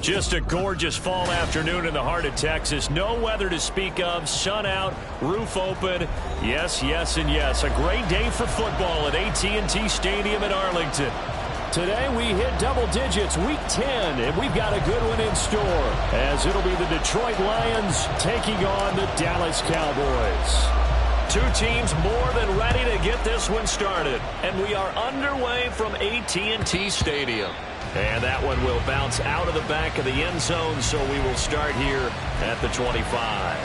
Just a gorgeous fall afternoon in the heart of Texas. No weather to speak of. Sun out, roof open. Yes, yes, and yes. A great day for football at AT&T Stadium in Arlington. Today we hit double digits, week 10, and we've got a good one in store, as it'll be the Detroit Lions taking on the Dallas Cowboys. Two teams more than ready to get this one started, and we are underway from AT&T Stadium. And that one will bounce out of the back of the end zone, so we will start here at the 25.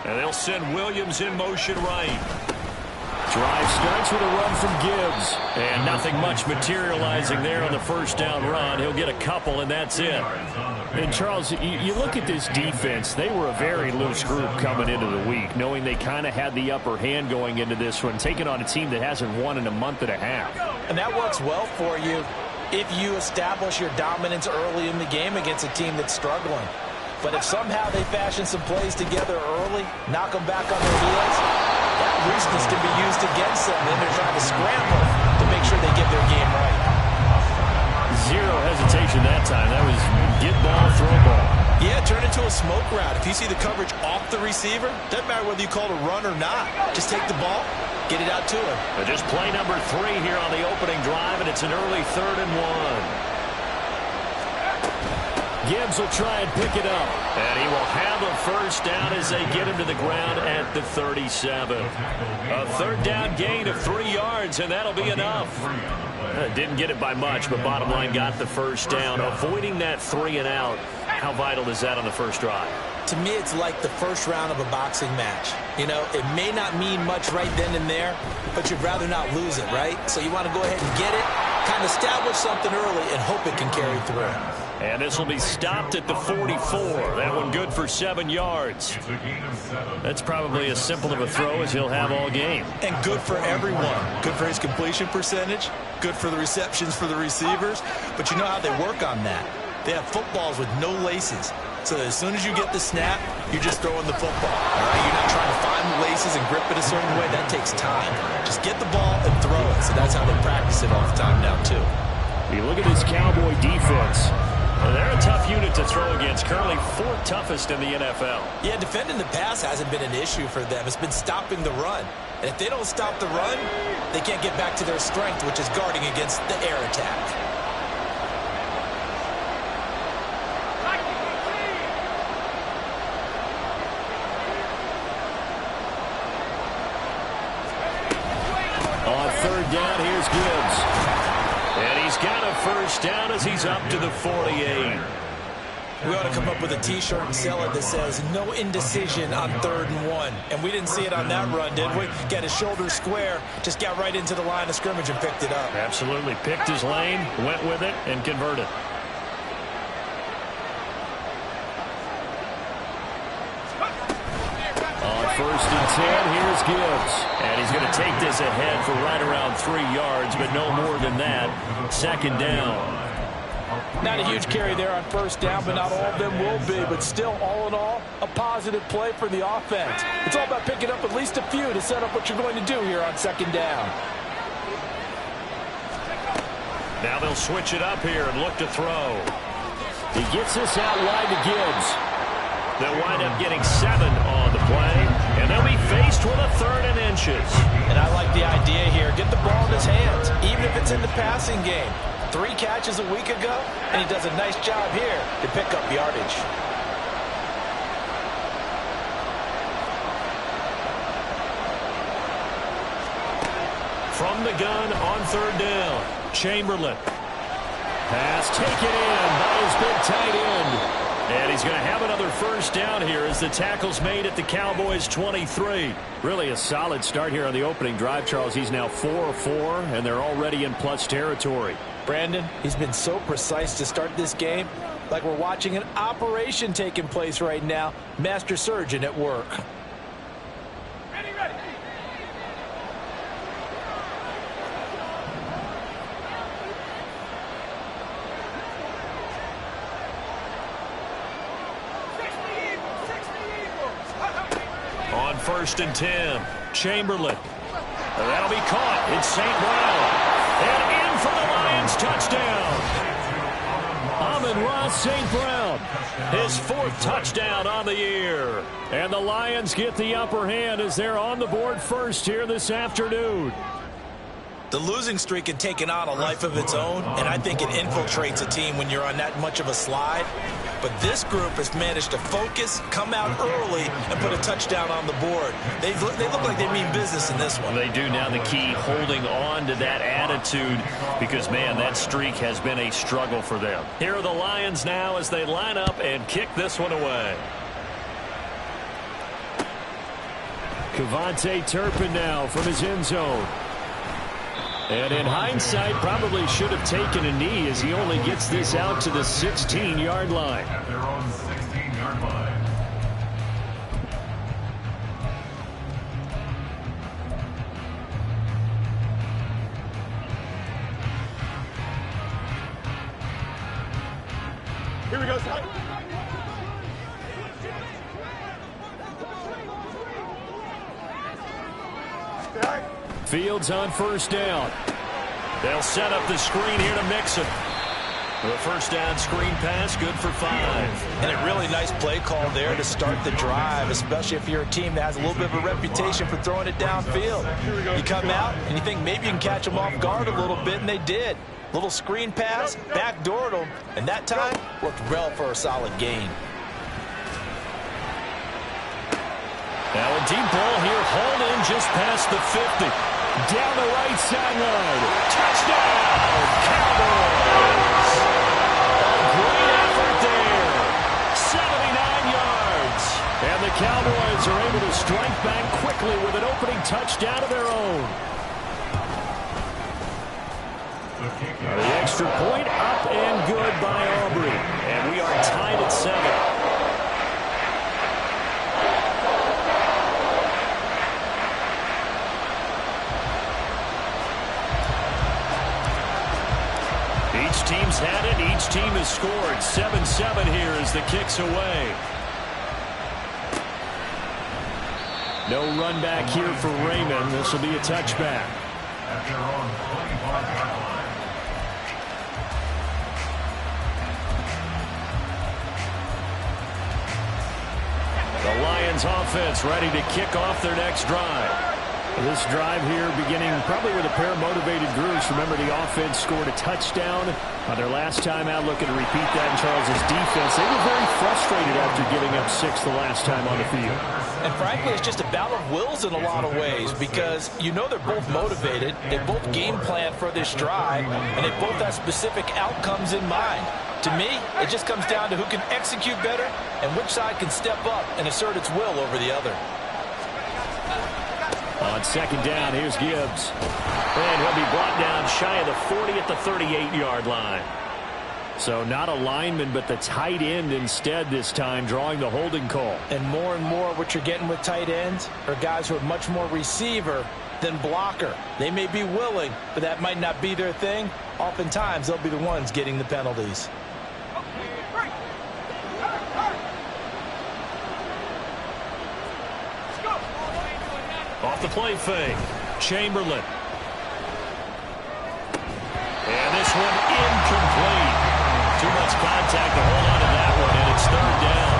And they'll send Williams in motion right. Drive starts with a run from Gibbs. And nothing much materializing there on the first down run. He'll get a couple, and that's it. And, Charles, you look at this defense. They were a very loose group coming into the week, knowing they kind of had the upper hand going into this one, taking on a team that hasn't won in a month and a half. And that works well for you if you establish your dominance early in the game against a team that's struggling. But if somehow they fashion some plays together early, knock them back on their heels, that looseness can be used against them. Then they're trying to scramble to make sure they get their game right. Zero hesitation that time. That was get ball, throw ball. Yeah, turn into a smoke route. If you see the coverage off the receiver, doesn't matter whether you call it a run or not. Just take the ball, get it out to him. Just play number 3 here on the opening drive, and it's an early 3rd and 1. Gibbs will try and pick it up. And he will have a first down as they get him to the ground at the 37. A 3rd down gain of 3 yards, and that'll be enough. Didn't get it by much, but bottom line got the first down. Avoiding that 3 and out, how vital is that on the first drive? To me, it's like the first round of a boxing match. You know, it may not mean much right then and there, but you'd rather not lose it, right? So you want to go ahead and get it, kind of establish something early, and hope it can carry through. And this will be stopped at the 44. That one good for 7 yards. That's probably as simple of a throw as he'll have all game. And good for everyone. Good for his completion percentage. Good for the receptions for the receivers. But you know how they work on that. They have footballs with no laces. So as soon as you get the snap, you're just throwing the football. All right? You're not trying to find the laces and grip it a certain way. That takes time. Just get the ball and throw it. So that's how they practice it all the time now, too. You look at this Cowboy defense. They're a tough unit to throw against. Currently 4th toughest in the NFL. Yeah, defending the pass hasn't been an issue for them. It's been stopping the run. And if they don't stop the run, they can't get back to their strength, which is guarding against the air attack. On 3rd down, here's Gibbs. And he's got a first down as he's up to the 48. We ought to come up with a T-shirt and sell it that says, no indecision on 3rd and 1. And we didn't see it on that run, did we? Got his shoulders square, just got right into the line of scrimmage and picked it up. Absolutely. Picked his lane, went with it, and converted. On 1st and 10, here's Gibbs. And he's going to take this ahead for right around 3 yards, but no more than that. 2nd down. Not a huge carry there on 1st down, but not all of them will be. But still, all in all, a positive play for the offense. It's all about picking up at least a few to set up what you're going to do here on 2nd down. Now they'll switch it up here and look to throw. He gets this out wide to Gibbs. They'll wind up getting 7 on the play, and they'll be faced with a 3rd and inches. And I like the idea here. Get the ball in his hands, even if it's in the passing game. 3 catches a week ago, and he does a nice job here to pick up yardage. From the gun on 3rd down, Chamberlain. Pass taken in by his big tight end. And he's going to have another first down here as the tackle's made at the Cowboys' 23. Really a solid start here on the opening drive, Charles. He's now 4 of 4, and they're already in plus territory. Brandon, he's been so precise to start this game, like we're watching an operation taking place right now. Master surgeon at work. Ready. On 1st and 10, Chamberlain. That'll be caught. It's St. Brown. And in for the Lions, touchdown. Amon-Ra St. Brown, his 4th touchdown on the year. And the Lions get the upper hand as they're on the board first here this afternoon. The losing streak had taken on a life of its own, and I think it infiltrates a team when you're on that much of a slide. But this group has managed to focus, come out early, and put a touchdown on the board. They look like they mean business in this one. They do. Now the key, holding on to that attitude, because, man, that streak has been a struggle for them. Here are the Lions now as they line up and kick this one away. Kevontae Turpin now from his end zone. And in hindsight, probably should have taken a knee as he only gets this out to the 16-yard line. At their own 16-yard line. Here we go, son. Fields on 1st down. They'll set up the screen here to Mixon. The 1st down screen pass, good for 5. And a really nice play call there to start the drive, especially if you're a team that has a little bit of a reputation for throwing it downfield. You come out and you think maybe you can catch them off guard a little bit, and they did. Little screen pass, backdoored them, and that time worked well for a solid gain. Now a deep ball here, hauled in just past the 50. Down the right sideline. Touchdown, Cowboys. A great effort there. 79 yards. And the Cowboys are able to strike back quickly with an opening touchdown of their own. The extra point up and good by Aubrey. And we are tied at 7. Each team's had it. Each team has scored. 7-7 here as the kick's away. No run back here for Raymond. This will be a touchback. At their own 25-yard line. The Lions offense ready to kick off their next drive. This drive here beginning probably with a pair of motivated groups. Remember, the offense scored a touchdown on their last time out. Looking to repeat that in Charles's defense. They were very frustrated after giving up 6 the last time on the field. And frankly, it's just a battle of wills in a lot of ways, because you know they're both motivated. They both game plan for this drive, and they both have specific outcomes in mind. To me, it just comes down to who can execute better and which side can step up and assert its will over the other. On 2nd down, here's Gibbs. And he'll be brought down shy of the 40 at the 38-yard line. So not a lineman, but the tight end instead this time, drawing the holding call. And more what you're getting with tight ends are guys who are much more receiver than blocker. They may be willing, but that might not be their thing. Oftentimes, they'll be the ones getting the penalties. Off the play fake, Chamberlain. And this one incomplete. Too much contact to hold on to that one, and it's 3rd down.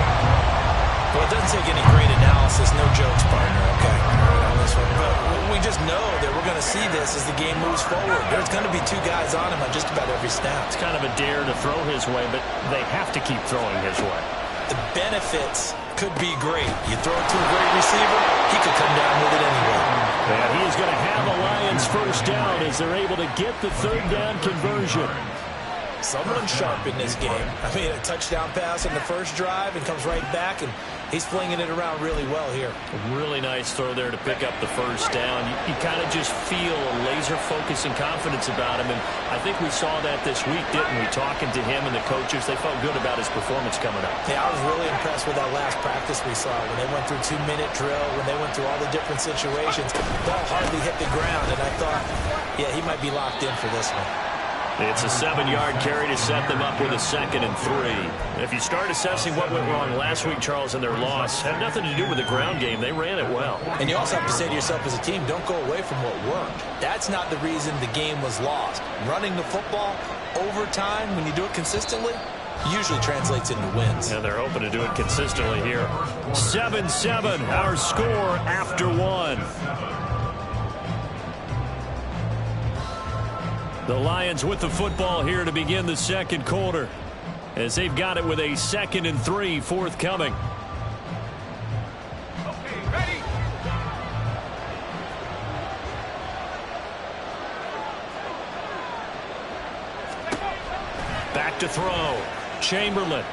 Well, it doesn't take any great analysis, no jokes, partner, okay, on this one. But we just know that we're going to see this as the game moves forward. There's going to be 2 guys on him on just about every snap. It's kind of a dare to throw his way, but they have to keep throwing his way. The benefits could be great. You throw it to a great receiver, he could come down with it anyway. And he is going to have the Lions 1st down as they're able to get the 3rd down conversion. Someone's sharp in this game. I mean, a touchdown pass on the first drive and comes right back, and he's flinging it around really well here. A really nice throw there to pick up the first down. You kind of just feel a laser focus and confidence about him, and I think we saw that this week, didn't we? Talking to him and the coaches, they felt good about his performance coming up. Yeah, I was really impressed with that last practice we saw when they went through 2-minute drill, when they went through all the different situations. Ball hardly hit the ground, and I thought, yeah, he might be locked in for this one. It's a 7-yard carry to set them up with a 2nd and 3. If you start assessing what went wrong last week, Charles, in their loss, had nothing to do with the ground game. They ran it well. And you also have to say to yourself as a team, don't go away from what worked. That's not the reason the game was lost. Running the football over time, when you do it consistently, usually translates into wins. And they're hoping to do it consistently here. 7-7, our score after 1. The Lions with the football here to begin the second quarter, as they've got it with a 2nd and 3 forthcoming. Okay, ready? Back to throw. Chamberlain.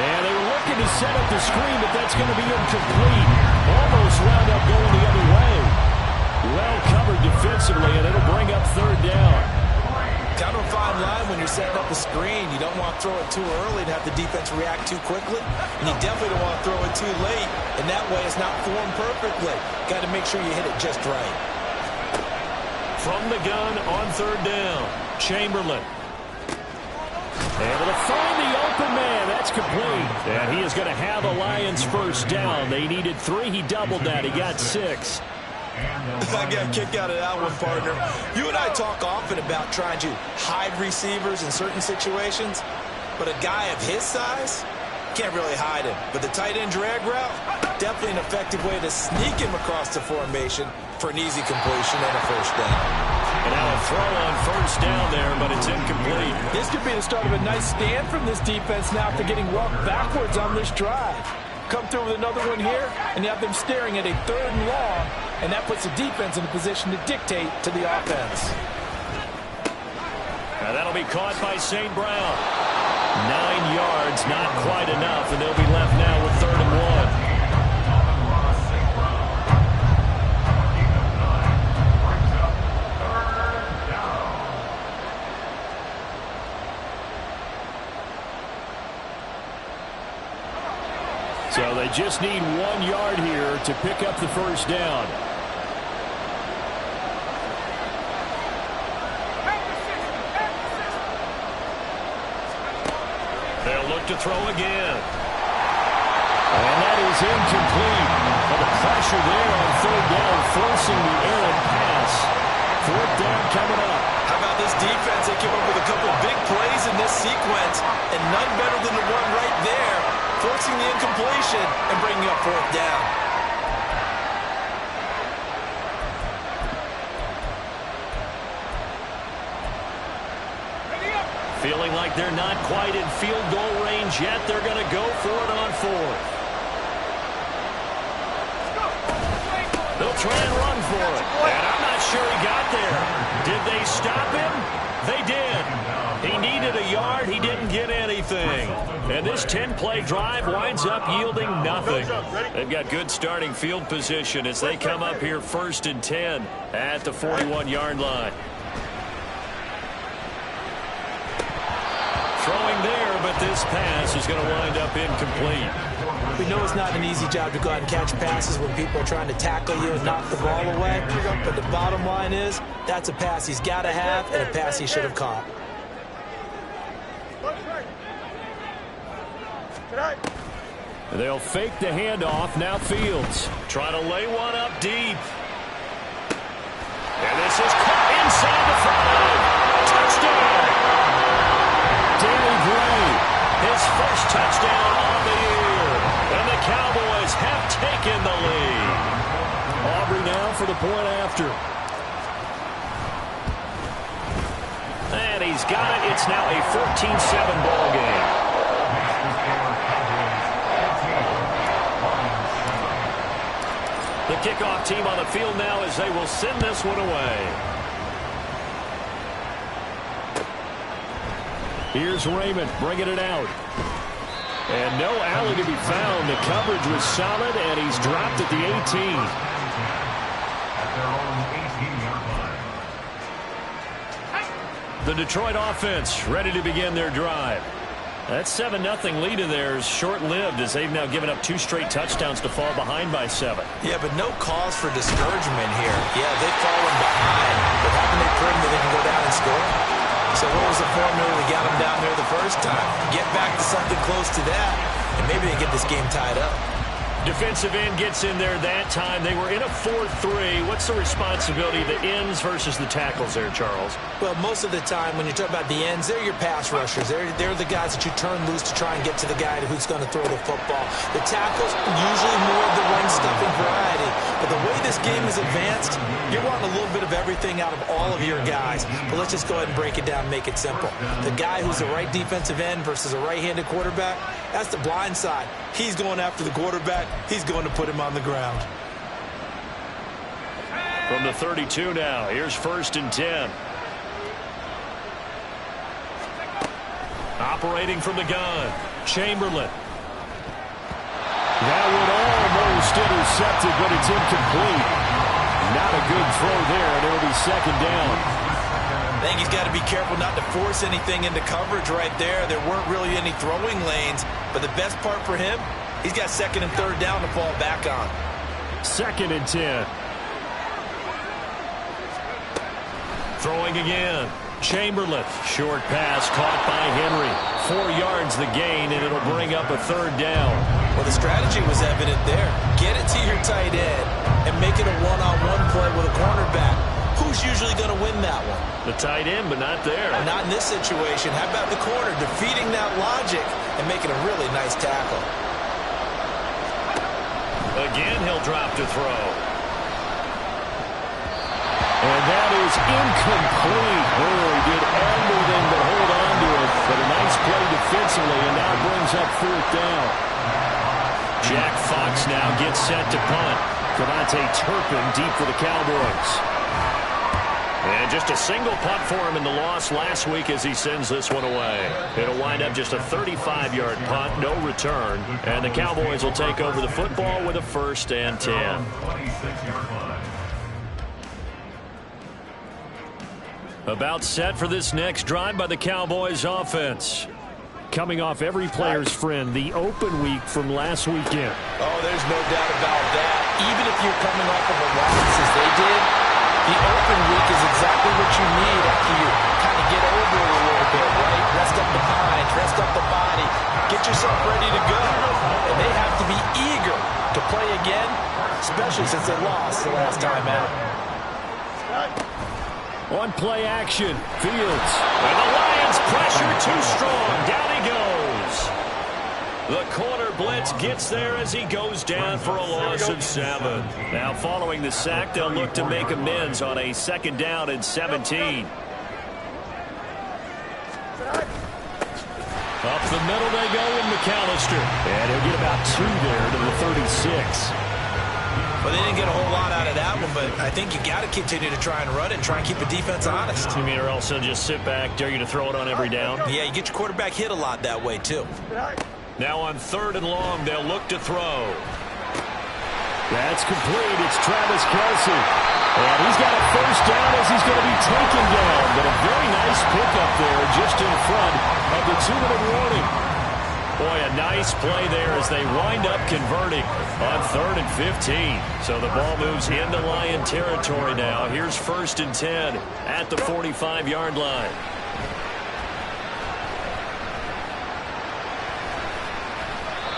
And they were looking to set up the screen, but that's going to be incomplete. Almost wound up going the other way. Well covered defensively, and it'll bring up 3rd down. Kind of a fine line when you're setting up a screen. You don't want to throw it too early and have the defense react too quickly. And you definitely don't want to throw it too late, and that way it's not formed perfectly. Got to make sure you hit it just right. From the gun on 3rd down, Chamberlain. Able to find the open man. That's complete. And he is going to have a Lions first down. They needed 3. He doubled that. He got 6. I got a kick out of that one, partner. You and I talk often about trying to hide receivers in certain situations, but a guy of his size can't really hide him. But the tight end drag route, definitely an effective way to sneak him across the formation for an easy completion and a first down. And now a throw on first down there, but it's incomplete. This could be the start of a nice stand from this defense now after getting walked backwards on this drive. Come through with another one here, and you have them staring at a 3rd and long, and that puts the defense in a position to dictate to the offense. Now that'll be caught by St. Brown. 9 yards, not quite enough, and they'll be left now with 3rd and 1. So they just need 1 yard here to pick up the first down. They'll look to throw again. And that is incomplete. But the pressure there on 3rd down, forcing the errant pass. 4th down coming up. How about this defense? They came up with a couple big plays in this sequence, and none better than the one right there, forcing the incompletion and bringing up 4th down. Feeling like they're not quite in field goal range yet. They're going to go for it on 4th. They'll try and run for it. And I'm not sure he got there. Did they stop him? They did. He needed a yard. He didn't get anything. And this 10-play drive winds up yielding nothing. They've got good starting field position as they come up here 1st and 10 at the 41-yard line. Throwing there, but this pass is going to wind up incomplete. We know it's not an easy job to go out and catch passes when people are trying to tackle you and knock the ball away. But the bottom line is, that's a pass he's got to have and a pass he should have caught. They'll fake the handoff. Now Fields trying to lay one up deep. And this is caught inside the 5. Touchdown! Danny Gray, his first touchdown on the year. And the Cowboys have taken the lead. Aubrey now for the point after. And he's got it. It's now a 14-7 ball game. The kickoff team on the field now as they will send this one away. Here's Raymond bringing it out. And no alley to be found. The coverage was solid, and he's dropped at the 18. At their own 18-yard line. The Detroit offense ready to begin their drive. That 7-0 lead of theirs short-lived as they've now given up 2 straight touchdowns to fall behind by 7. Yeah, but no cause for discouragement here. Yeah, they've fallen behind, but haven't they proven that they can go down and score? So what was the formula that got them down there the first time? Get back to something close to that, and maybe they get this game tied up. Defensive end gets in there that time. They were in a 4-3. What's the responsibility of the ends versus the tackles there, Charles? Well, most of the time when you talk about the ends, they're your pass rushers. They're the guys that you turn loose to try and get to the guy who's going to throw the football. The tackles, usually more of the run-stuffing variety. But the way this game is advanced, you're wanting a little bit of everything out of all of your guys. But let's just go ahead and break it down and make it simple. The guy who's the right defensive end versus a right-handed quarterback, that's the blind side. He's going after the quarterback. He's going to put him on the ground. From the 32 now, here's 1st and 10. Operating from the gun, Chamberlain. That would almost intercepted, but it's incomplete. Not a good throw there, and it'll be 2nd down. I think he's got to be careful not to force anything into coverage right there. There weren't really any throwing lanes, but the best part for him, he's got 2nd and 3rd down to fall back on. 2nd and 10. Throwing again. Chamberlain. Short pass caught by Henry. 4 yards the gain, and it'll bring up a 3rd down. Well, the strategy was evident there. Get it to your tight end and make it a one-on-one play with a cornerback. Who's usually going to win that one? The tight end, but not there. Not in this situation. How about the corner defeating that logic and making a really nice tackle? Again, he'll drop to throw. And that is incomplete. Oh, he did everything but hold on to it. But a nice play defensively, and now brings up 4th down. Jack Fox now gets set to punt. Devontae Turpin deep for the Cowboys. And just a single punt for him in the loss last week as he sends this one away. It'll wind up just a 35-yard punt, no return. And the Cowboys will take over the football with a 1st and 10. 26-yard line. About set for this next drive by the Cowboys offense. Coming off every player's friend, the open week from last weekend. Oh, there's no doubt about that. Even if you're coming off of a loss as they did, the open week is exactly what you need after you kind of get over it a little bit, right? Rest up the mind, rest up the body, get yourself ready to go. And they have to be eager to play again, especially since they lost the last time out. On play action, Fields. And the Lions pressure too strong. Down he goes. The corner blitz gets there as he goes down for a loss of 7. Now following the sack, they'll look to make amends on a 2nd down and 17. Up the middle they go with McAllister. And he'll get about 2 there to the 36. Well, they didn't get a whole lot out of that one, but I think you got to continue to try and run it and try and keep the defense honest. You mean or else they'll just sit back, dare you to throw it on every down? Yeah, you get your quarterback hit a lot that way, too. Now on 3rd and long, they'll look to throw. That's complete. It's Travis Kelce. And he's got a 1st down as he's going to be taken down. But a very nice pickup there just in front of the 2-minute warning. Boy, a nice play there as they wind up converting on 3rd and 15. So the ball moves into Lion territory now. Here's 1st and 10 at the 45-yard line.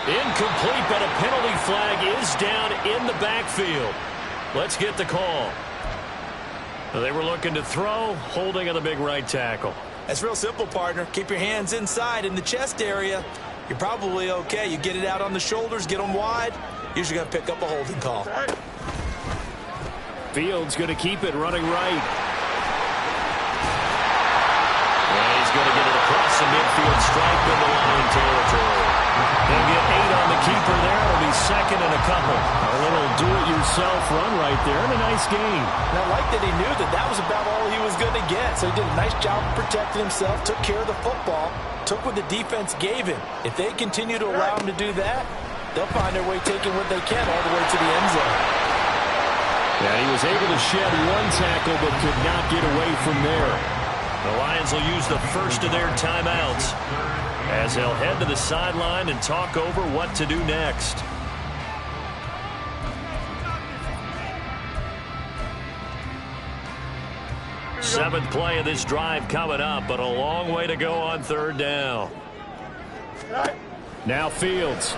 Incomplete, but a penalty flag is down in the backfield. Let's get the call. They were looking to throw, holding on the big right tackle. That's real simple, partner. Keep your hands inside in the chest area. You're probably okay. You get it out on the shoulders, get them wide. Usually going to pick up a holding call. Fields going to keep it running right. And he's going to get it across some midfield stripe into Lion territory. They'll get 8 on the keeper there. It'll be second and a couple. A little do-it-yourself run right there and a nice gain. And I like that he knew that that was about all he was going to get. So he did a nice job of protecting himself, took care of the football, took what the defense gave him. If they continue to allow him to do that, they'll find their way taking what they can all the way to the end zone. Yeah, he was able to shed one tackle but could not get away from there. The Lions will use the first of their timeouts as they'll head to the sideline and talk over what to do next. Seventh play of this drive coming up, but a long way to go on third down. Now Fields.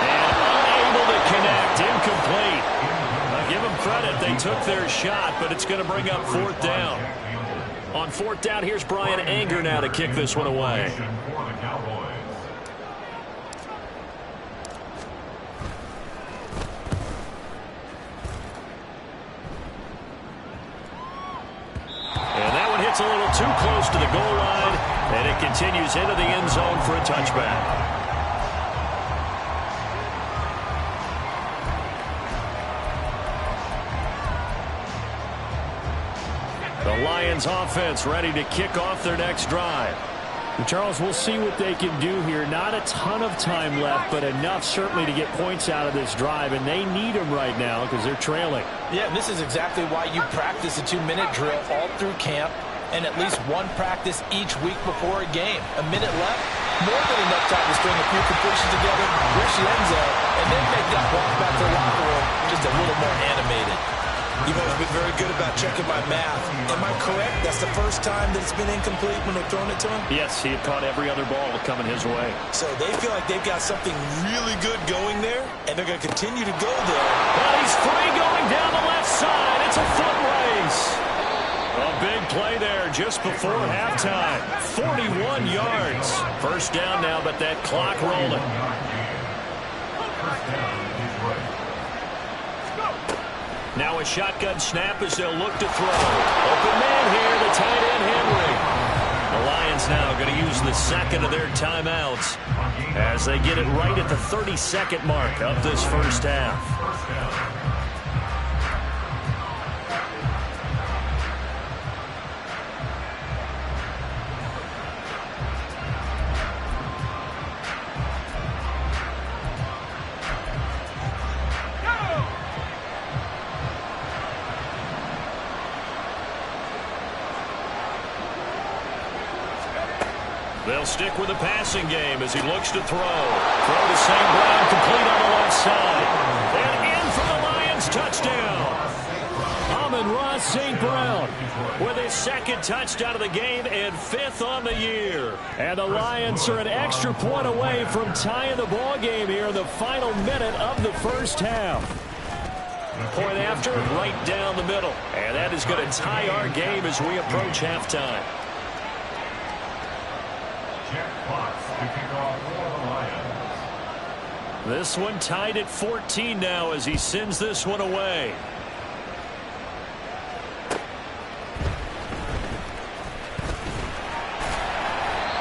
And unable to connect. Incomplete. Now give them credit. They took their shot, but it's going to bring up fourth down. On fourth down, here's Brian Anger now to kick this one away. And that one hits a little too close to the goal line, and it continues into the end zone for a touchback. The Lions offense ready to kick off their next drive. And Charles, we'll see what they can do here. Not a ton of time left, but enough certainly to get points out of this drive, and they need them right now because they're trailing. Yeah, and this is exactly why you practice a 2-minute drill all through camp and at least one practice each week before a game. A minute left, more than enough time to string a few completions together, reach the end zone, and then make that walk back to the locker room just a little more animated. You've always been very good about checking my math. Am I correct? That's the first time that it's been incomplete when they've thrown it to him? Yes, he had caught every other ball coming his way. So they feel like they've got something really good going there, and they're going to continue to go there. But he's free going down the left side. It's a foot race. A big play there just before halftime. 41 yards. First down now, but that clock rolling. Now a shotgun snap as they'll look to throw. Open man here, the tight end Henry. The Lions now going to use the second of their timeouts as they get it right at the 30-second mark of this first half. They'll stick with the passing game as he looks to throw. Throw to St. Brown, complete on the left side. And in for the Lions, touchdown. Amon-Ra St. Brown with his second touchdown of the game and fifth on the year. And the Lions are an extra point away from tying the ball game here in the final minute of the first half. Point after, right down the middle. And that is going to tie our game as we approach halftime. This one tied at 14 now as he sends this one away.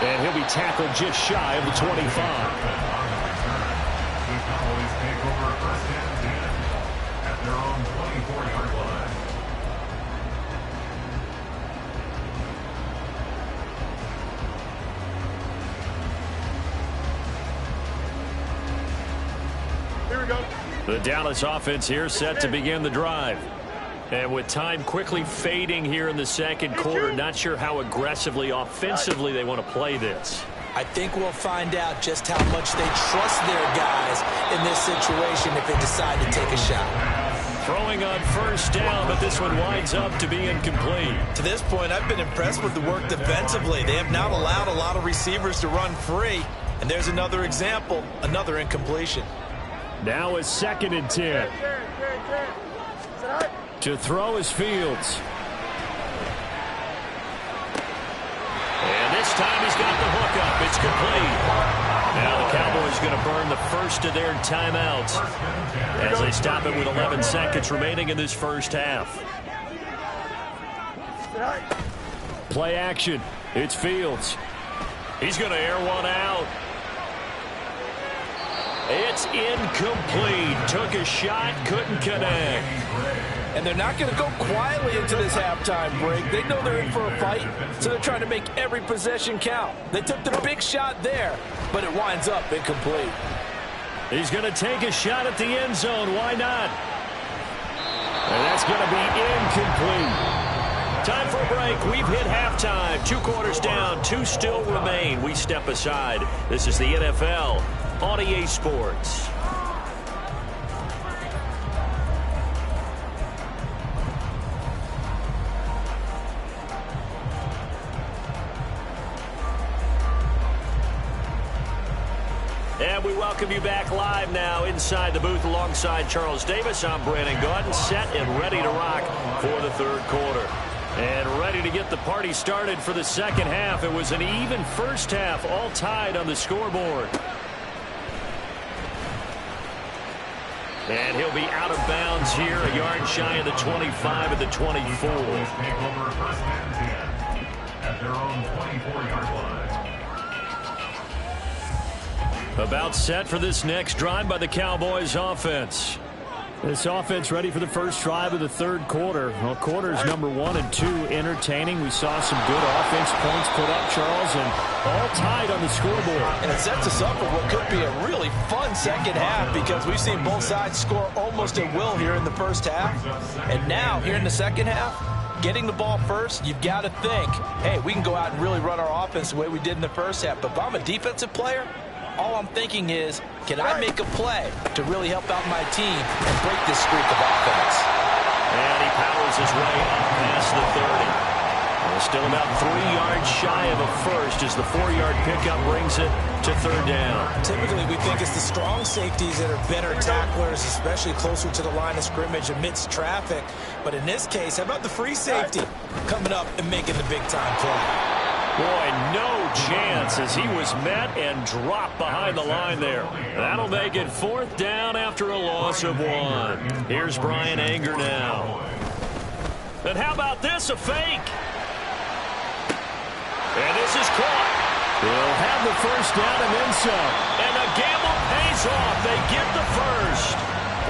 And he'll be tackled just shy of the 25. The Dallas offense here set to begin the drive. And with time quickly fading here in the second quarter, not sure how aggressively, offensively they want to play this. I think we'll find out just how much they trust their guys in this situation if they decide to take a shot. Throwing on first down, but this one winds up to be incomplete. To this point, I've been impressed with the work defensively. They have not allowed a lot of receivers to run free. And there's another example, another incompletion. Now is 2nd and 10. To throw is Fields. And this time he's got the hook up. It's complete. Now the Cowboys going to burn the first of their timeouts as they stop it with 11 seconds remaining in this first half. Play action. It's Fields. He's going to air one out. It's incomplete. Took a shot, couldn't connect. And they're not going to go quietly into this halftime break. They know they're in for a fight, so they're trying to make every possession count. They took the big shot there, but it winds up incomplete. He's going to take a shot at the end zone. Why not? And that's going to be incomplete. Time for a break. We've hit halftime. 2 quarters down. 2 still remain. We step aside. This is the NFL on EA Sports. And we welcome you back live now inside the booth alongside Charles Davis. I'm Brandon Gaudin, set and ready to rock for the 3rd quarter. And ready to get the party started for the 2nd half. It was an even first half, all tied on the scoreboard. And he'll be out of bounds here, a yard shy of the 25 at the 24. Take over 1st and 10 at their own 24-yard line. About set for this next drive by the Cowboys offense. This offense ready for the first drive of the 3rd quarter. Well, quarters number 1 and 2 entertaining. We saw some good offense points put up, Charles, and all tied on the scoreboard. And it sets us up for what could be a really fun 2nd half because we've seen both sides score almost at will here in the first half. And now, here in the 2nd half, getting the ball first, you've got to think, hey, we can go out and really run our offense the way we did in the first half. But if I'm a defensive player, all I'm thinking is, can I make a play to really help out my team and break this streak of offense? And he powers his way up past the 30. Well, still about 3 yards shy of a first as the 4-yard pickup brings it to 3rd down. Typically, we think it's the strong safeties that are better tacklers, especially closer to the line of scrimmage amidst traffic. But in this case, how about the free safety coming up and making the big-time play? Boy, no chance as he was met and dropped behind the line there. That'll make it 4th down after a loss of 1. Here's Brian Anger now. And how about this, a fake? And this is caught. They'll have the first down and then some. And the gamble pays off. They get the first.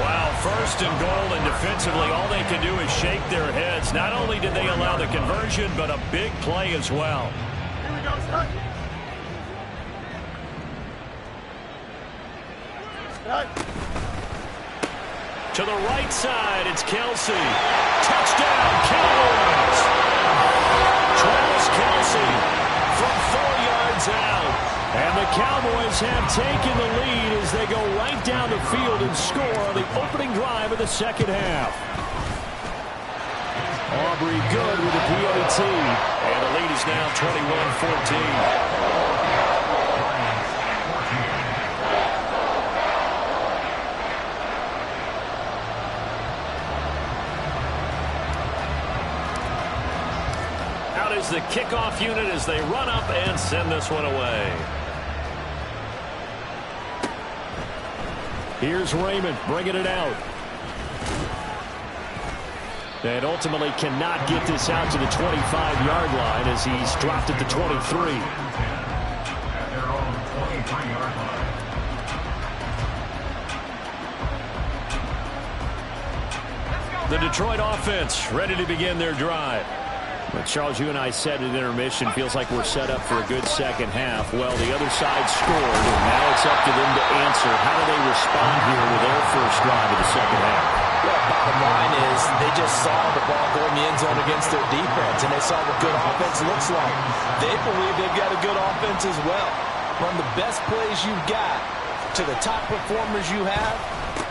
Wow, 1st and goal, and defensively all they can do is shake their heads. Not only did they allow the conversion, but a big play as well. To the right side, it's Kelsey. Touchdown, Cowboys! Travis Kelsey from 4 yards out. And the Cowboys have taken the lead as they go right down the field and score on the opening drive of the 2nd half. Aubrey good with a PAT. And the lead is now 21-14. Out is the kickoff unit as they run up and send this one away. Here's Raymond bringing it out. And ultimately cannot get this out to the 25-yard line as he's dropped at the 23. At their own 23-yard line. The Detroit offense ready to begin their drive. But Charles, you and I said at intermission, feels like we're set up for a good 2nd half. Well, the other side scored, and now it's up to them to answer. How do they respond here with their first drive of the 2nd half? Well, bottom line is they just saw the ball go in the end zone against their defense, and they saw what good offense looks like. They believe they've got a good offense as well. Run the best plays you've got to the top performers you have,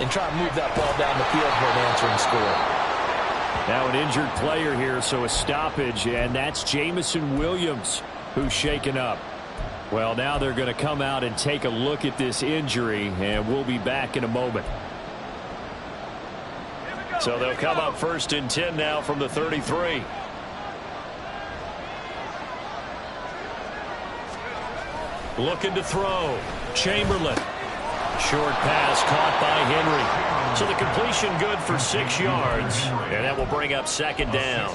and try to move that ball down the field for an answering score. Now an injured player here, so a stoppage, and that's Jamison Williams who's shaken up. Well, now they're going to come out and take a look at this injury, and we'll be back in a moment. So they'll come up 1st and 10 now from the 33. Looking to throw. Chamberlain. Short pass caught by Henry. So the completion good for 6 yards, and that will bring up second down.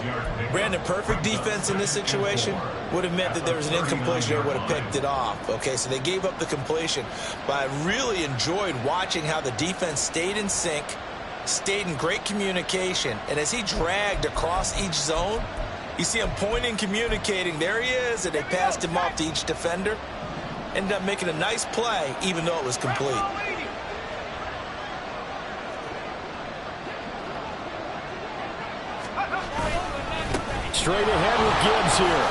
Brandon, perfect defense in this situation would have meant that there was an incompletion or would have picked it off. Okay, so they gave up the completion. But I really enjoyed watching how the defense stayed in sync, stayed in great communication, and as he dragged across each zone, you see him pointing, communicating. There he is, and they passed him off to each defender. Ended up making a nice play, even though it was complete. Straight ahead with Gibbs here.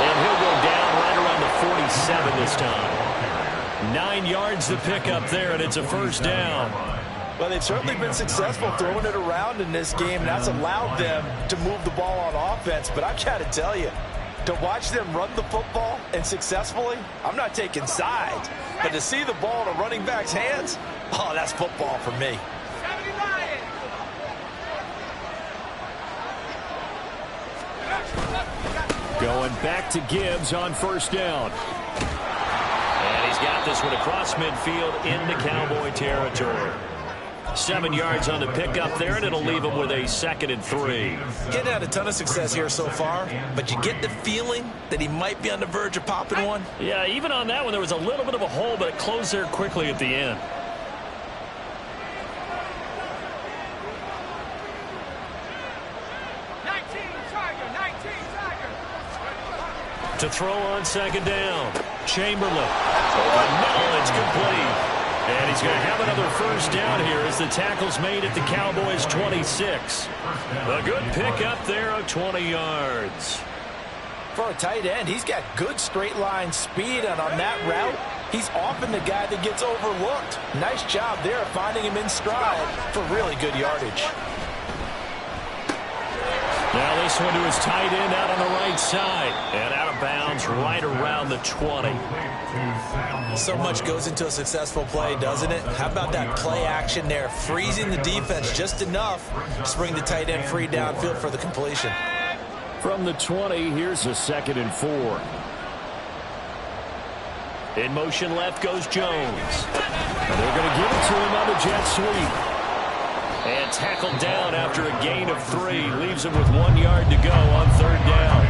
And he'll go down right around the 47 this time. 9 yards to pick up there, and it's a first down. Well, they've certainly been successful throwing it around in this game, and that's allowed them to move the ball on offense. But I've got to tell you, to watch them run the football and successfully, I'm not taking sides. But to see the ball in a running back's hands, oh, that's football for me. Going back to Gibbs on first down. And he's got this one across midfield into Cowboy territory. 7 yards on the pickup there, and it'll leave him with a 2nd and 3. Getting had a ton of success here so far, but you get the feeling that he might be on the verge of popping one. Yeah, even on that one, there was a little bit of a hole, but it closed there quickly at the end. To throw on second down. Chamberlain. No, it's complete. And he's going to have another first down here as the tackle's made at the Cowboys' 26. A good pickup there of 20 yards. For a tight end, he's got good straight line speed, and on that route, he's often the guy that gets overlooked. Nice job there finding him in stride for really good yardage. Now this one to his tight end out on the right side. And out of bounds right around the 20. So much goes into a successful play, doesn't it? How about that play action there? Freezing the defense just enough to bring the tight end free downfield for the completion. From the 20, here's a 2nd and 4. In motion left goes Jones. And they're going to give it to him on the jet sweep. And tackled down after a gain of 3. Leaves him with 1 yard to go on third down.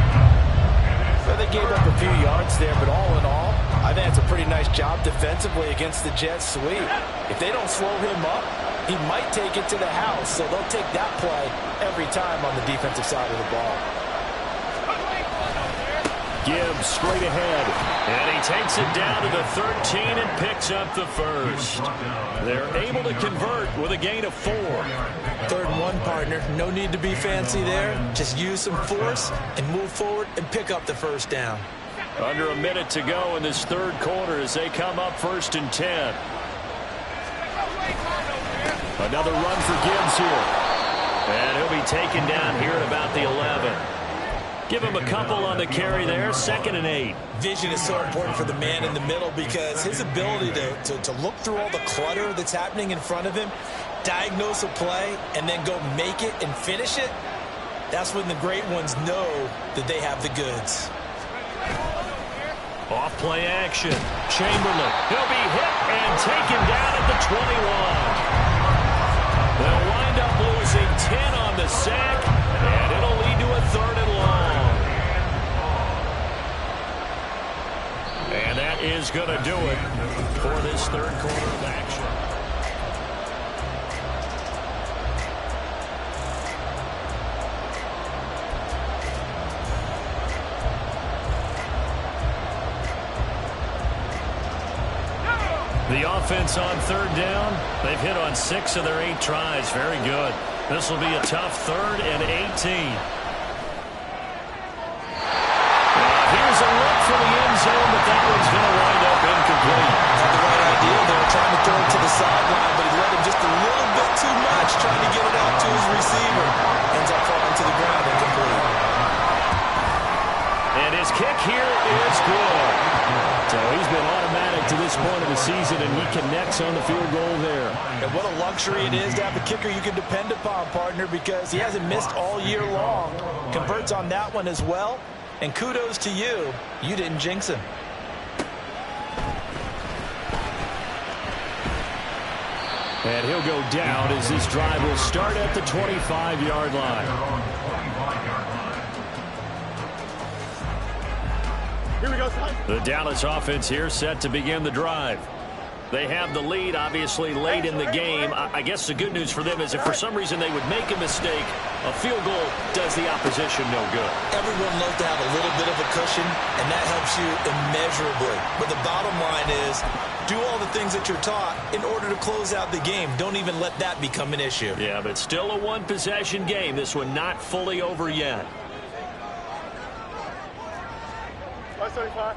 Well, they gave up a few yards there, but all in all, I think it's a pretty nice job defensively against the jet sweep. If they don't slow him up, he might take it to the house, so they'll take that play every time on the defensive side of the ball. Gibbs straight ahead, and he takes it down to the 13 and picks up the first. They're able to convert with a gain of 4. 3rd and 1, partner. No need to be fancy there. Just use some force and move forward and pick up the first down. Under a minute to go in this third quarter as they come up 1st and 10. Another run for Gibbs here. And he'll be taken down here at about the 11. Give him a couple on the carry there, 2nd and 8. Vision is so important for the man in the middle because his ability to look through all the clutter that's happening in front of him, diagnose a play, and then go make it and finish it, that's when the great ones know that they have the goods. Off play action. Chamberlain. He'll be hit and taken down at the 21. They'll wind up losing 10 on the sack, and it'll lead to a 3rd and long. And that is going to do it for this third quarter of action. The offense on third down, they've hit on 6 of their 8 tries. Very good. This will be a tough 3rd and 18. Here's a look for the end zone, but that one's going to wind up incomplete. Had the right idea there, trying to throw it to the sideline, but he let him just a little bit too much, trying to get it out to his receiver. Ends up falling to the ground incomplete. And his kick here is good. So he's been automatic to this point of the season, and he connects on the field goal there. And what a luxury it is to have a kicker you can depend upon, partner, because he hasn't missed all year long. Converts on that one as well. And kudos to you. You didn't jinx him. And he'll go down as this drive will start at the 25-yard line. Here we go, son. The Dallas offense here set to begin the drive. They have the lead, obviously, late in the game. I guess the good news for them is if for some reason they would make a mistake, a field goal does the opposition no good. Everyone loves to have a little bit of a cushion, and that helps you immeasurably. But the bottom line is, do all the things that you're taught in order to close out the game. Don't even let that become an issue. Yeah, but still a one-possession game. This one not fully over yet. 175.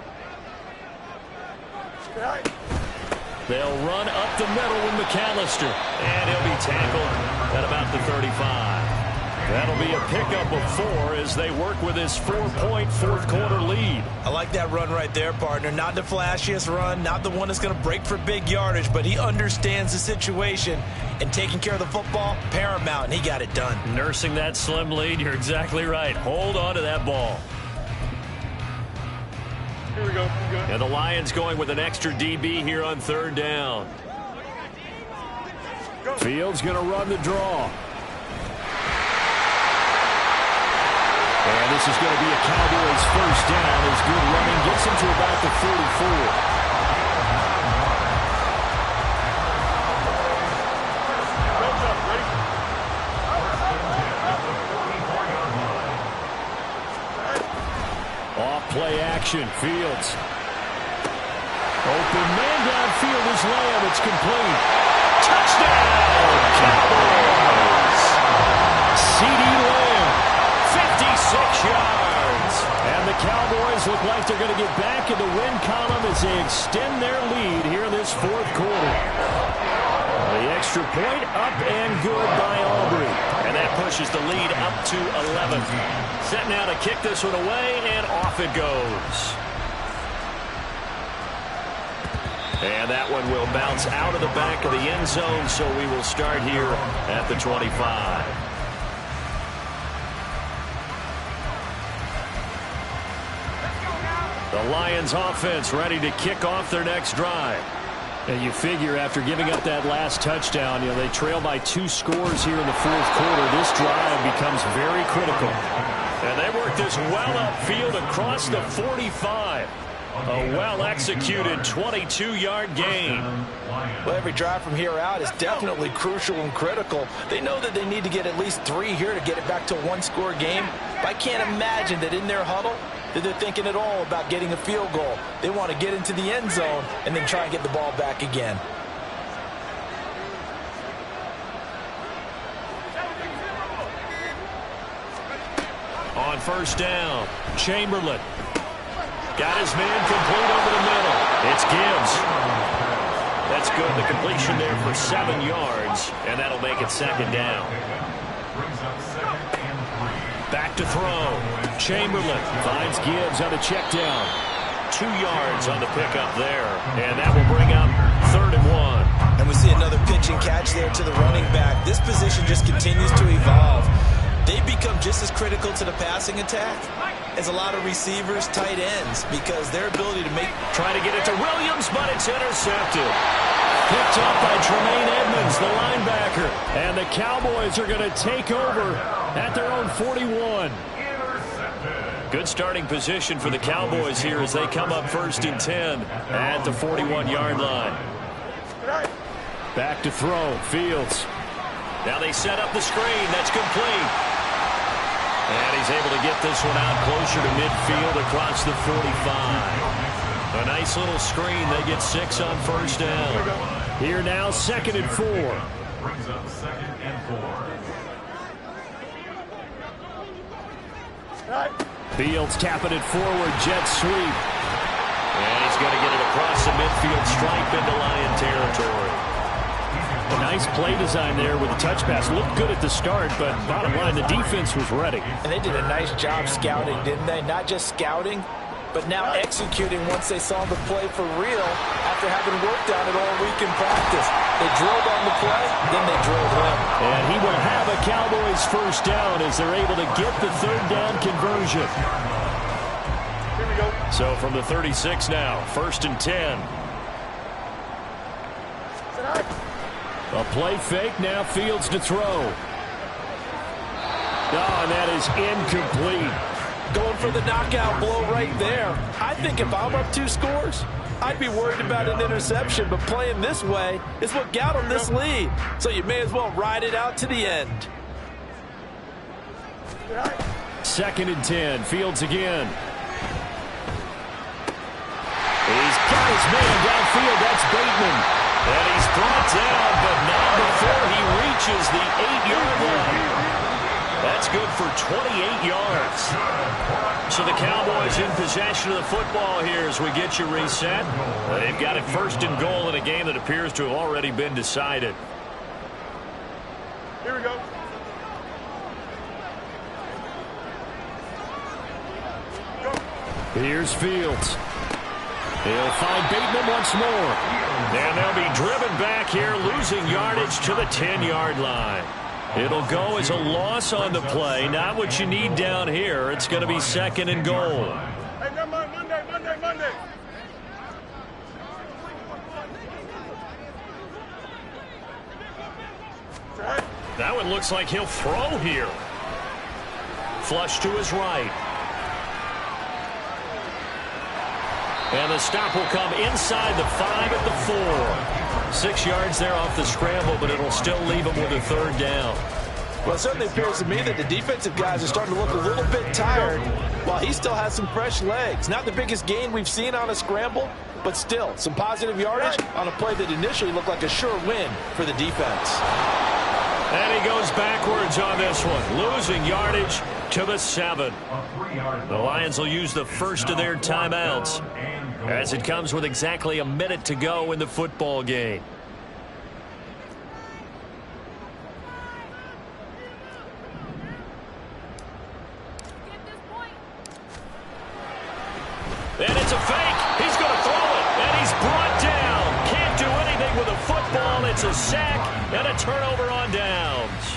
They'll run up the middle with McAllister. And he'll be tackled at about the 35. That'll be a pickup of 4 as they work with his 4-point fourth-quarter lead. I like that run right there, partner. Not the flashiest run, not the one that's going to break for big yardage, but he understands the situation, and taking care of the football, paramount, and he got it done. Nursing that slim lead, you're exactly right. Hold on to that ball. Here we go. And the Lions going with an extra DB here on third down. Fields going to run the draw. And this is going to be a Cowboys first down as good running gets him to about the 44. Play action. Fields. Open man downfield is Lamb. It's complete. Touchdown, Cowboys. C.D. Lamb, 56 yards. And the Cowboys look like they're going to get back in the win column as they extend their lead here in this fourth quarter. The extra point up and good by Aubrey. And that pushes the lead up to 11. Set now to kick this one away, and off it goes. And that one will bounce out of the back of the end zone, so we will start here at the 25. The Lions offense ready to kick off their next drive. And you figure after giving up that last touchdown, they trail by 2 scores here in the fourth quarter. This drive becomes very critical. And they work this well upfield across the 45. A well-executed 22-yard gain. Well, every drive from here out is definitely crucial and critical. They know that they need to get at least 3 here to get it back to a one-score game. But I can't imagine that in their huddle that they're thinking at all about getting a field goal. They want to get into the end zone and then try and get the ball back again. On first down, Chamberlain. Got his man complete over the middle. It's Gibbs. That's good. The completion there for 7 yards, and that'll make it second down. Back to throw. Chamberlain finds Gibbs on the check down. 2 yards on the pickup there, and that will bring up 3rd and 1. And we see another pitch and catch there to the running back. This position just continues to evolve. They become just as critical to the passing attack as a lot of receivers, tight ends, because their ability to trying to get it to Williams, but it's intercepted. Picked up by Tremaine Edmonds, the linebacker. And the Cowboys are going to take over at their own 41. Good starting position for the Cowboys here as they come up 1st and 10 at the 41-yard line. Back to throw. Fields. Now they set up the screen. That's complete. And he's able to get this one out closer to midfield across the 45. A nice little screen. They get 6 on first down. Here now, 2nd and 4. Brings up 2nd and 4. Fields tapping it forward. Jet sweep. And he's going to get it across the midfield stripe into Lion territory. A nice play design there with the touch pass. Looked good at the start, but bottom line, the defense was ready. And they did a nice job scouting, didn't they? Not just scouting, but now executing once they saw the play for real after having worked on it all week in practice. They drilled on the play, then they drilled him. And he will have a Cowboys first down as they're able to get the 3rd down conversion. Here we go. So from the 36 now, 1st and 10. A play fake, now Fields to throw. Oh, and that is incomplete. Going for the knockout blow right there. I think if I'm up 2 scores, I'd be worried about an interception, but playing this way is what got him this lead. So you may as well ride it out to the end. 2nd and 10. Fields again. He's got his man downfield. That's Bateman. And he's brought down, but not before he reaches the 8-yard line. That's good for 28 yards. So the Cowboys in possession of the football here as we get you reset. They've got it 1st and goal in a game that appears to have already been decided. Here we go. Here's Fields. He'll find Bateman once more. And they'll be driven back here, losing yardage to the 10-yard line. It'll go as a loss on the play. Not what you need down here. It's going to be 2nd and goal. Hey, come on, Monday. That one looks like he'll throw here. Flush to his right. And the stop will come inside the 5 at the 4. 6 yards there off the scramble, but it'll still leave him with a 3rd down. Well, it certainly appears to me that the defensive guys are starting to look a little bit tired while he still has some fresh legs. Not the biggest gain we've seen on a scramble, but still some positive yardage on a play that initially looked like a sure win for the defense. And he goes backwards on this one, losing yardage to the 7. The Lions will use the first of their timeouts as it comes with exactly a minute to go in the football game. And it's a fake. He's going to throw it, and he's brought down. Can't do anything with a football. It's a sack and a turnover on downs.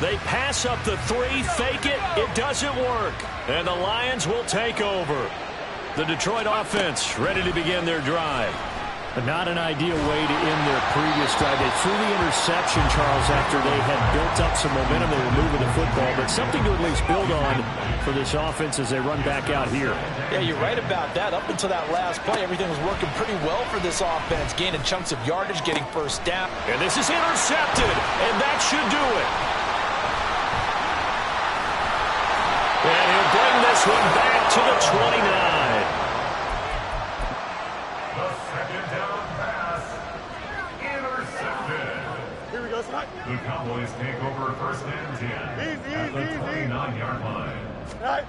They pass up the 3, fake it. It doesn't work, and the Lions will take over. The Detroit offense ready to begin their drive. But not an ideal way to end their previous drive. They threw the interception, Charles, after they had built up some momentum. They were moving the football, but something to at least build on for this offense as they run back out here. Yeah, you're right about that. Up until that last play, everything was working pretty well for this offense, gaining chunks of yardage, getting 1st down. And this is intercepted, and that should do it. And he'll bring this one back to the 29. The Cowboys take over 1st and 10 at the 29-yard line. Right.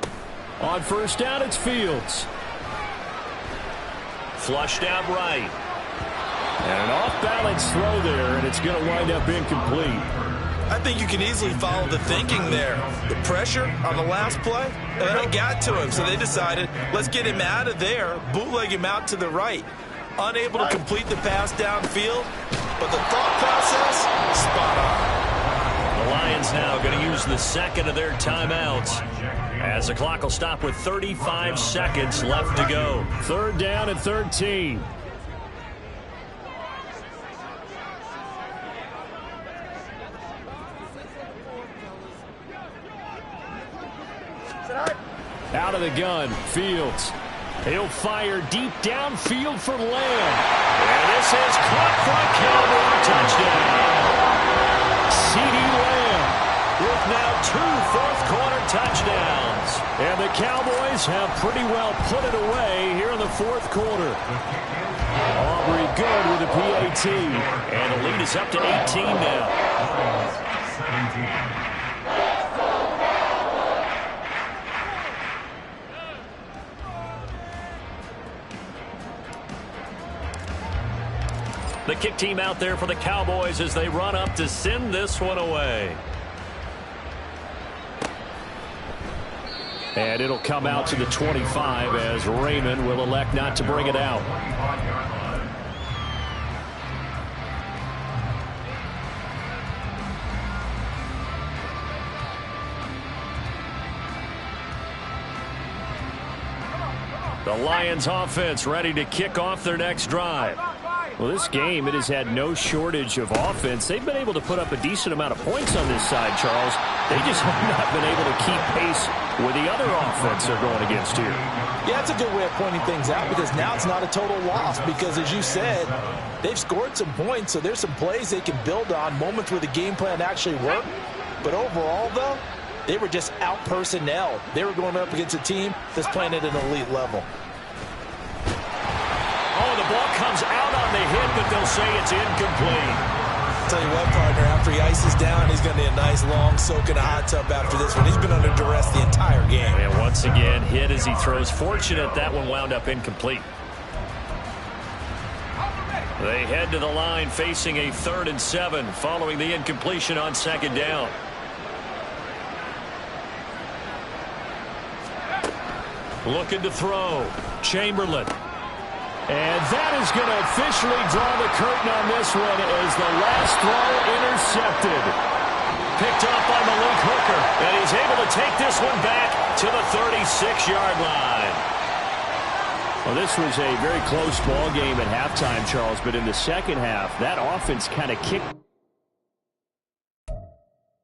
On 1st down, it's Fields. Flushed out right. And an off-balance throw there, and it's going to wind up incomplete. I think you can easily follow the thinking there. The pressure on the last play, and then it got to him, so they decided, let's get him out of there, bootleg him out to the right. Unable to complete the pass downfield, but the thought process, spot on. The Lions now going to use the 2nd of their timeouts as the clock will stop with 35 seconds left to go. 3rd down and 13. Out of the gun, Fields. He'll fire deep downfield for Lamb. And this is caught for a Cowboy touchdown. CeeDee Lamb with now 2 fourth-quarter touchdowns. And the Cowboys have pretty well put it away here in the 4th quarter. Aubrey good with the PAT. And the lead is up to 18 now. 17. The kick team out there for the Cowboys as they run up to send this one away. And it'll come out to the 25 as Raymond will elect not to bring it out. The Lions offense ready to kick off their next drive. Well, this game, it has had no shortage of offense. They've been able to put up a decent amount of points on this side, Charles. They just have not been able to keep pace with the other offense they're going against here. Yeah, that's a good way of pointing things out, because now it's not a total loss, because as you said, they've scored some points, so there's some plays they can build on, moments where the game plan actually worked. But overall, though, they were just out-personnel. They were going up against a team that's playing at an elite level. Oh, the ball comes out on the hit, but they'll say it's incomplete. Tell you what, partner, after he ices down, he's going to need a nice long soak in a hot tub after this one. He's been under duress the entire game. And once again, hit as he throws. Fortunate that one wound up incomplete. They head to the line facing a 3rd and 7 following the incompletion on 2nd down. Looking to throw. Chamberlain. And that is going to officially draw the curtain on this one as the last throw intercepted. Picked off by Malik Hooker. And he's able to take this one back to the 36-yard line. Well, this was a very close ball game at halftime, Charles, but in the second half, that offense kind of kicked